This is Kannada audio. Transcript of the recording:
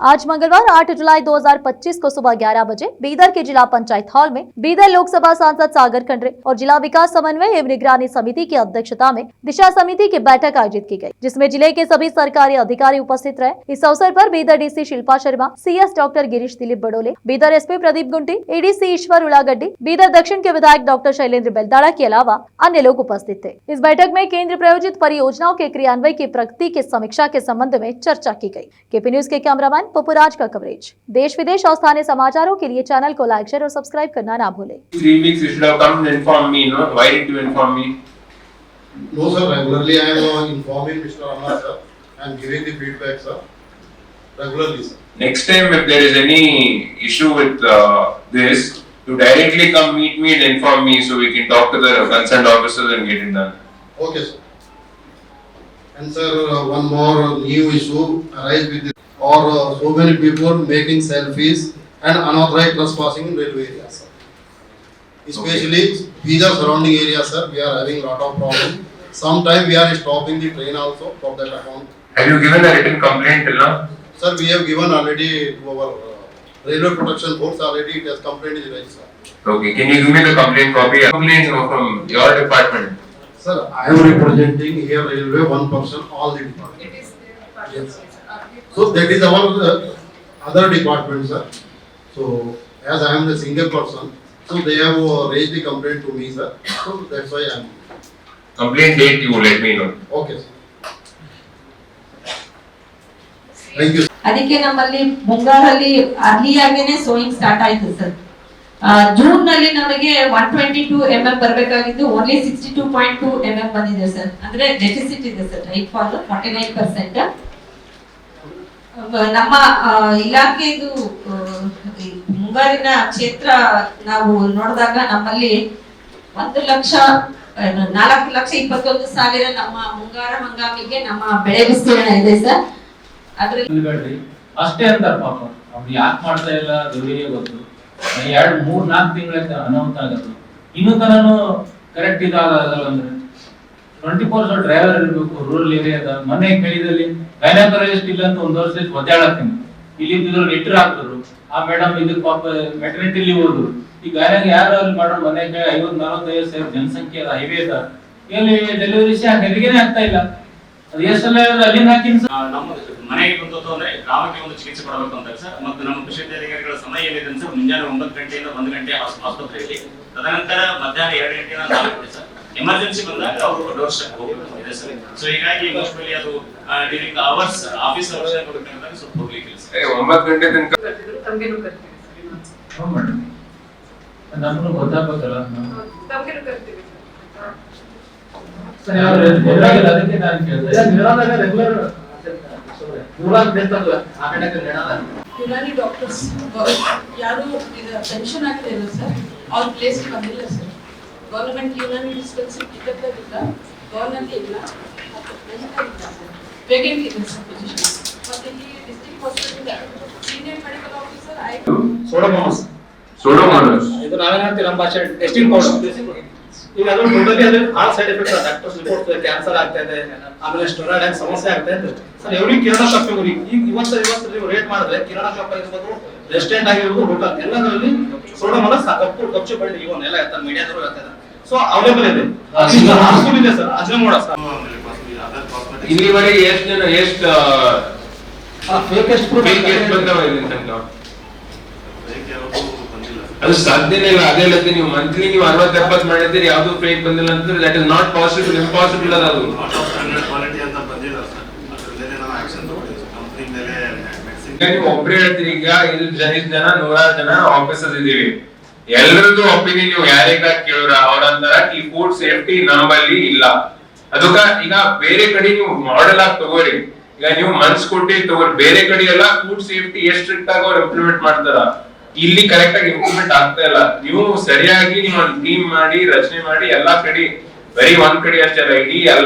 आज मंगलवार 8 जुलाई 2025 को सुबह 11 बजे बीदर के जिला पंचायत हॉल में बीदर लोकसभा सांसद सागर खंडरे और जिला विकास समन्वय एवं निगरानी समिति की अध्यक्षता में दिशा समिति की बैठक आयोजित की गई, जिसमें जिले के सभी सरकारी अधिकारी उपस्थित रहे। इस अवसर पर Bidar DC Shilpa Sharma, CS doctor Girish Dilip Badole, Bidar SP Pradeep Gunti, ADC Ishwar Ulagaddi, Bidar Dakshin के विधायक डॉक्टर शैलेंद्र बेलदाड़ा के अलावा अन्य लोग उपस्थित थे। इस बैठक में केंद्र प्रायोजित परियोजनाओं के क्रियान्वयन की प्रगति की समीक्षा के संबंध में चर्चा की गई। KP न्यूज के कैमरामैन पपुराज का कवरेज। देश विदेश और स्थानीय समाचारों के लिए चैनल को लाइक, शेयर और सब्सक्राइब करना ना भूलें। 3 weeks you should have come and informed me, no? Why did you inform me? No sir, regularly I am informing Mr. Amma sir. I am giving the feedback sir. Regularly sir. Next time if there is any issue with this, you directly come meet me and inform me so we can talk to the concerned officers and get it done. Okay sir. And sir, one more new issue arise with this, or so many people making selfies and unauthorized trespassing in railway areas sir. Especially Bidar surrounding areas sir, we are having lot of problems. Sometimes we are stopping the train also for that account. Have you given a written complaint till now? Sir, we have given already to our railway protection force already. It has complaint is raised sir. Okay, can you give me the complaint copy? Complaints from your department. Sir, I am representing here railway one person, all the department. It is their department. Yes. So that is our other department, sir. So as I am the single person, so they have raised the complaint to me, sir. So that's why I am. Complaint date you let me know. Okay, sir. Thank you. ಅದಕ್ಕೆ ನಮ್ಮಲ್ಲಿ ಮುಂಗಾರಲ್ಲಿ ಅರ್ಲಿಯಾಗೇನೆ ಸೋಯಿಂಗ್ ಸ್ಟಾರ್ಟ್ ಆಯ್ತು ಸರ್. ಜೂನ್ ನಲ್ಲಿ ನಮಗೆ 122 mm ಬರಬೇಕಾಗಿದ್ದು ಓನ್ಲಿ 62.2 mm ಬಂದಿದೆ ಸರ್. ಅಂದ್ರೆ ಡೆಫಿಸಿಟ್ ಇದೆ ಸರ್. Right fall 49%. ನಮ್ಮ ಇಲಾಖೆದು ಮುಂಗಾರಿನ ಕ್ಷೇತ್ರ ನಾವು ನೋಡಿದಾಗ ನಮ್ಮಲ್ಲಿ 1,04,21,000 ನಮ್ಮ ಮುಂಗಾರ ಹಂಗಾಮಿಗೆ ನಮ್ಮ ಬೆಳೆ ವಿಸ್ತೀರ್ಣ ಇದೆ ಸರ್. ಅದ್ರಲ್ಲಿ ಅಷ್ಟೇ ಅಂತಾರ ಪಾಪ ಅವ್ರು ಯಾಕೆ ಮಾಡ್ತಾ ಇಲ್ಲ ದೇವರಿಗೆ ಗೊತ್ತು. 2-3-4 ತಿಂಗಳಿಂದ ಅನಾಹುತ ಆಗೋದು ಇನ್ನೂ ತನೂ ಕರೆಕ್ಟ್ ಇದಾಗಲ್ಲ. ಅಂದ್ರೆ 24 ಡ್ರೈವರ್ ಇರ್ಬೇಕು ರೂರಲ್ ಏರಿಯಾದ. ಮನೆ ಕೇಳಿದಲ್ಲಿ ಗೈನಕಾಲಜಿಸ್ಟ್ ಇಲ್ಲ ಅಂತ 1 ವರ್ಷ ಒದ್ದಾಡತ್ತೀನಿ. ಇಲ್ಲಿ ಇದ್ರು ಲೆಟರ್ ಹಾಕಿದ್ರು. ಆ ಮೇಡಮ್ ಇದಕ್ಕೆ ಪಾಪ ಮೆಟರ್ನಿಟಿ ಹೋದ್ರು. ಈ ಗೈನಾಗ ಯಾರು ಅಲ್ಲಿ ಮಾಡೋ ಮನೆಗೆ 50-45 ಸಾವಿರ ಜನಸಂಖ್ಯೆ ಅದ, ಹೈವೇ ಅದ. ಇಲ್ಲಿ ಡೆಲಿವರಿ ಹೆರಿಗೆನೇ ಆಗ್ತಾ ಇಲ್ಲ. ಅದು ಎಷ್ಟೆಲ್ಲ ಅಲ್ಲಿಂದ ಹಾಕಿನ ನಮ್ಮ ಮನೆಗೆ ಬಂತು ಅಂದ್ರೆ ಗ್ರಾಮಕ್ಕೆ ಒಂದು ಚಿಕಿತ್ಸೆ ಕೊಡಬೇಕು ಅಂತ ಸರ್. ಮತ್ತು ನಮ್ಮ ಕೃಷಿ ಅಧಿಕಾರಿಗಳ ಸಮಯ ಏನಿದೆ ಸರ್, ಮುಂಜಾನೆ 9 ಗಂಟೆಯಿಂದ 1 ಗಂಟೆ ಆಸ್ಪತ್ರೆಯಲ್ಲಿ, ತದನಂತರ ಮಧ್ಯಾಹ್ನ 2 ಗಂಟೆಯಿಂದ 4 ಗಂಟೆ ಸರ್. ಎಮರ್ಜೆನ್ಸಿ ಬಂದಾಗ ಅವರು ಡೋರ್ ಸ್ಟೆಪ್ ಹೋಗಬೇಕು ಸರ್. ಸೊ ಹೀಗಾಗಿ ಮೋಸ್ಟ್ಲಿ ಅದು ಡ್ಯೂರಿಂಗ್ ಅವರ್ಸ್ ಆಫೀಸ್ ಅವರ್ಸ್ ಕೊಡಬೇಕಾದಾಗ ಸ್ವಲ್ಪ ಹೋಗ್ಲಿಕ್ಕೆ ಇಲ್ಲ ಸರ್. 9 ಗಂಟೆ ತನಕ ತಮಗೇನು ಕರ್ತೀವಿ ಸರ್. ನಮ್ಮನ್ನು ಗೊತ್ತಾಗಬೇಕಲ್ಲ. ತಮಗೇನು ಕರ್ತೀವಿ ಸರ್. ಅದಕ್ಕೆ ನಾನು ಕೇಳಿದೆ ಯುನಾನಿ ಡಾಕ್ಟರ್ಸ್ ಯಾರು ಪೆನ್ಷನ್ ಆಗ್ತಾ ಇಲ್ಲ ಸರ್. ಅವ್ರ ಪ್ಲೇಸ್ ಬಂದಿಲ್ಲ ಸರ್. ಗವರ್ನಮೆಂಟ್ ಯುನಾನಿ ಡಿಸ್ಪೆನ್ಸರಿ ಟಿಕೆಟ್ದಾಗಿಲ್ಲ, ಗವರ್ನಮೆಂಟ್ ಇಲ್ಲ, ವೇಕೆಂಟ್ ಇದೆ ಸರ್ ಪೊಸಿಷನ್. ಮತ್ತೆ ಈ district hospital senior medical officer ಆಯ್ತು ಸೋಡೋಮೋನಾಸ್ ಇದು ನಾವೇನ್ ಹೇಳ್ತೀವಿ ನಮ್ಮ ಭಾಷೆ ಟೆಸ್ಟಿಂಗ್ ಪೌಡರ್. ಈಗ ಅದು ಟೋಟಲಿ ಅದು ಭಾಳ side effects doctors report cancer ಆಗ್ತಾ ಇದೆ, ಆಮೇಲೆ ಸ್ಟೆರಾಯ್ಡ್ ಸಮಸ್ಯೆ ಆಗ್ತಾ ಇದೆ ಸರ್. ಎವ್ರಿ ಕಿರಾಣಾ ಶಾಪ್ ಈಗ ಇವತ್ತು ನೀವು ರೇಟ್ ಮಾಡಿದ್ರೆ ಕಿರಾಣಾ ಶಾಪ್ ಇರ್ಬೋದು, ರೆಸ್ಟೋರೆಂಟ್ ಆಗಿರ್ಬೋದು, ಹೋಟೆಲ್ ಎಲ್ಲದರಲ್ಲಿ ಸೋಡೋಮೋನಾಸ್ ಕಚ್ಚು ಬಳ್ಳಿ ಇವನ್ ಎಲ್ಲ ಹೇಳ್ತಾರೆ, ಮೀಡಿಯಾದವರು ಹೇಳ್ತಾರೆ. ಸೊ ಅವೈಲೇಬಲ್ ಇದೆ, ಹಾರ್ಸ್ಫುಲ್ ಇದೆ ಸರ್. ಅಜ್ನಮೋಡ ಇಲ್ಲಿವರೆಗೆ ಎಷ್ಟು ಜನ ಫೇಕ್ ಎಷ್ಟು ಬಂದವ ಇಲ್ಲಿ ತನಕ? ಅದು ಸಾಧ್ಯನೇ ಇಲ್ಲ. ಅದೇ ಅಲ್ಲದೆ ನೀವು ಮಂತ್ಲಿ ನೀವು 60-70 ಮಾಡಿದ್ದೀರಿ, ಯಾವ್ದು ಫೇಕ್ ಬಂದಿಲ್ಲ ಅಂತಂದ್ರೆ that is not possible, impossible ಅದ ಅದು. ನೀವು ಒಬ್ಬರೇ ಹೇಳ್ತೀರಿ. ಈಗ ಇಲ್ಲಿ ಜನ 100 ಜನ ಆಫೀಸರ್ಸ್ ಇದೀವಿ, ಎಲ್ಲರದ್ದು ಒಪಿನಿಯನ್ ನೀವು ಯಾರಿಗ ಕೇಳೋರ ಅವ್ರಂತಾರ ಈ ಫುಡ್ ಸೇಫ್ಟಿ ನಮ್ಮಲ್ಲಿ ಇಲ್ಲ. ಅದಕ್ಕ ಈಗ ಬೇರೆ ಕಡೆ ನೀವು ಮಾಡೆಲ್ ಆಗಿ ತಗೋರಿ. ಈಗ ನೀವು ಮನ್ಸ್ ಕೊಟ್ಟಿ ತಗೋರಿ. ಬೇರೆ ಕಡೆ ಎಲ್ಲ ಫುಡ್ ಸೇಫ್ಟಿ ಎಷ್ಟು ಸ್ಟ್ರಿಕ್ಟ್ ಆಗಿ ಅವ್ರು ಇಂಪ್ಲಿಮೆಂಟ್ ಮಾಡ್ತಾರ, ಇಲ್ಲಿ ಕರೆಕ್ಟ್ ಆಗಿ ಇಂಪ್ಲಿಮೆಂಟ್ ಆಗ್ತಾ ಇಲ್ಲ. ನೀವು ಸರಿಯಾಗಿ ನೀವು ಟೀಮ್ ಮಾಡಿ ರಚನೆ ಮಾಡಿ ಎಲ್ಲಾ ಕಡೆ ಬರೀ ಒಂದ್ ಕಡೆ ಅಷ್ಟೇ ಇಡೀ ಎಲ್ಲ